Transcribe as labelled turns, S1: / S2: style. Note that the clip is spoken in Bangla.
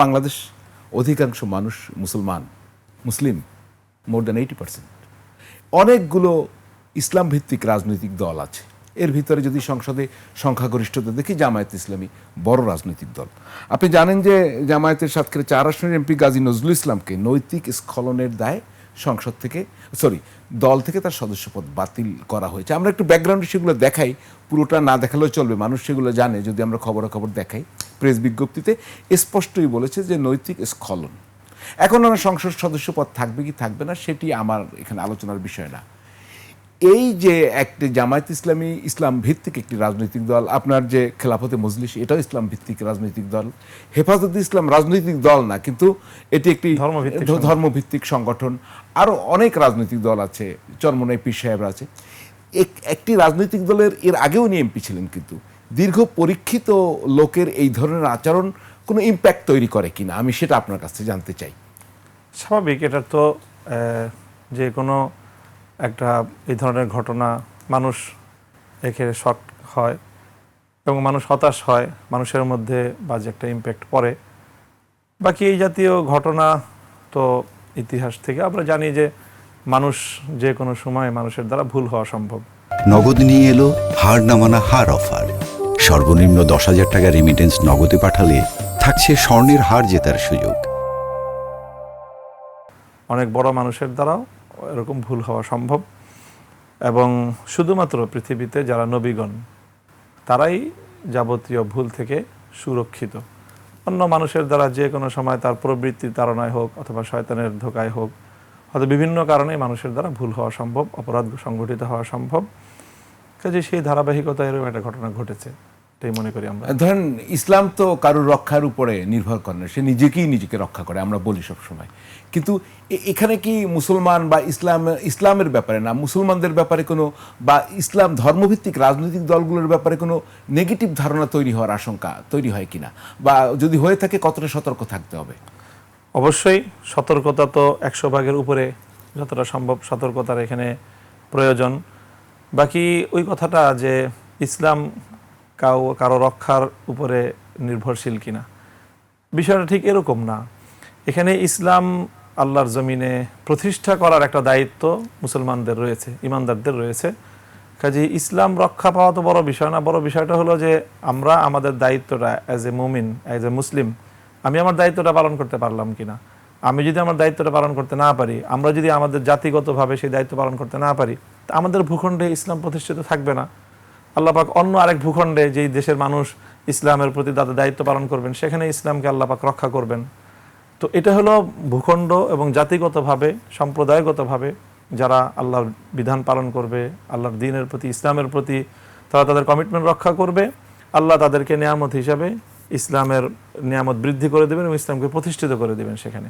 S1: বাংলাদেশ অধিকাংশ মানুষ মুসলিম মোর দ্যান 80%। অনেকগুলো ইসলাম ভিত্তিক রাজনৈতিক দল আছে। এর ভিতরে যদি সংসদে সংখ্যাগরিষ্ঠতা দেখি, জামায়াত ইসলামী বড় রাজনৈতিক দল। আপনি জানেন যে জামায়াতের সাতক্ষীরা 4 আসনের এমপি গাজী নজরুল ইসলামকে নৈতিক স্খলনের দায়ে সংসদ থেকে দল থেকে তার সদস্যপদ বাতিল করা হয়েছে। আমরা একটু ব্যাকগ্রাউন্ডে সেগুলো দেখাই, পুরোটা না দেখালেও চলবে, মানুষ সেগুলো জানে যদি আমরা খবরাখবর দেখাই। প্রেস বিজ্ঞপ্তিতে স্পষ্টই বলেছে যে নৈতিক স্খলন। এখন ওনার সংসদ সদস্যপদ থাকবে কি থাকবে না সেটি আমার এখানে আলোচনার বিষয় না। এই যে একটি জামায়াত ইসলামী ইসলাম ভিত্তিক একটি রাজনৈতিক দল, আপনার যে খেলাফতে মজলিস এটাও ইসলাম ভিত্তিক রাজনৈতিক দল, হেফাজতে ইসলাম রাজনৈতিক দল না কিন্তু এটি একটি ধর্মভিত্তিক সংগঠন, আরও অনেক রাজনৈতিক দল আছে, চরমনাই পীর সাহেবরা আছে। একটি রাজনৈতিক দলের এর আগেও উনি এমপি ছিলেন, কিন্তু দীর্ঘ পরীক্ষিত লোকের এই ধরনের আচরণ কোনো ইম্প্যাক্ট তৈরি করে কিনা আমি সেটা আপনার কাছে জানতে চাই।
S2: স্বাভাবিক, এটা তো যে কোনো একটা এই ধরনের ঘটনা মানুষ এখানে শক হয় এবং মানুষ হতাশ হয়, মানুষের মধ্যে বাজে একটা ইম্প্যাক্ট পড়ে। বাকি এই জাতীয় ঘটনা তো ইতিহাস থেকে আমরা জানি যে মানুষ যে কোনো সময় মানুষের দ্বারা ভুল হওয়া সম্ভব।
S3: নগদ নিয়ে এলো হার না মানা হার অফার। সর্বনিম্ন 10,000 টাকা রেমিটেন্স নগদে পাঠালে থাকছে স্বর্ণের হার জেতার সুযোগ।
S2: অনেক বড় মানুষের দ্বারাও এরকম ভুল হওয়া সম্ভব এবং শুধুমাত্র পৃথিবীতে যারা নবীগণ তারাই যাবতীয় ভুল থেকে সুরক্ষিত। অন্য মানুষের দ্বারা যে কোনো সময় তার প্রবৃত্তির তাড়নায় হোক অথবা শয়তানের ধোকায় হোক, হয়তো বিভিন্ন কারণে মানুষের দ্বারা ভুল হওয়া সম্ভব, অপরাধ সংঘটিত হওয়া সম্ভব। কাজে সেই ধারাবাহিকতা এরকম একটা ঘটনা ঘটেছে, এটাই মনে করি আমরা।
S1: ধরেন ইসলাম তো কারোর রক্ষার উপরে নির্ভর করে না, সে নিজেকে রক্ষা করে, আমরা বলি সব সময়। কিন্তু এখানে কি মুসলমান বা ইসলামের ব্যাপারে না, মুসলমানদের ব্যাপারে কোনো বা ইসলাম ধর্মভিত্তিক রাজনৈতিক দলগুলোর ব্যাপারে কোনো নেগেটিভ ধারণা তৈরি হওয়ার আশঙ্কা তৈরি হয় কিনা, বা যদি হয়ে থাকে কতটা সতর্ক থাকতে হবে?
S2: অবশ্যই সতর্কতা তো 100 ভাগের উপরে যতটা সম্ভব সতর্কতার এখানে প্রয়োজন। বাকি ওই কথাটা যে ইসলাম কারো রক্ষার উপরে নির্ভরশীল কিনা, বিষয়টা ঠিক এরকম না। এখানে ইসলাম আল্লাহর জমিনে প্রতিষ্ঠা করার একটা দায়িত্ব মুসলমানদের রয়েছে, ইমানদারদের রয়েছে। কাজে ইসলাম রক্ষা পাওয়া তো বড় বিষয় না, বড় বিষয়টা হলো যে আমরা আমাদের দায়িত্বটা অ্যাজ এ মুমিন, অ্যাজ এ মুসলিম, আমি আমার দায়িত্বটা পালন করতে পারলাম কিনা। আমি যদি আমার দায়িত্বটা পালন করতে না পারি, আমরা যদি আমাদের জাতিগতভাবে সেই দায়িত্ব পালন করতে না পারি, আমাদের ভূখণ্ডে ইসলাম প্রতিষ্ঠিত থাকবে না। আল্লাহ পাক অন্য আরেক ভূখণ্ডে যেই দেশের মানুষ ইসলামের প্রতি তাদের দায়িত্ব পালন করবেন, সেখানে ইসলামকে আল্লাহ পাক রক্ষা করবেন। তো এটা হলো ভূখণ্ড এবং জাতিগতভাবে, সম্প্রদায়গতভাবে যারা আল্লাহর বিধান পালন করবে, আল্লাহর দ্বীনের প্রতি, ইসলামের প্রতি তারা তাদের কমিটমেন্ট রক্ষা করবে, আল্লাহ তাদেরকে নিয়ামত হিসাবে ইসলামের নিয়ামত বৃদ্ধি করে দেবেন এবং ইসলামকে প্রতিষ্ঠিত করে দেবেন সেখানে।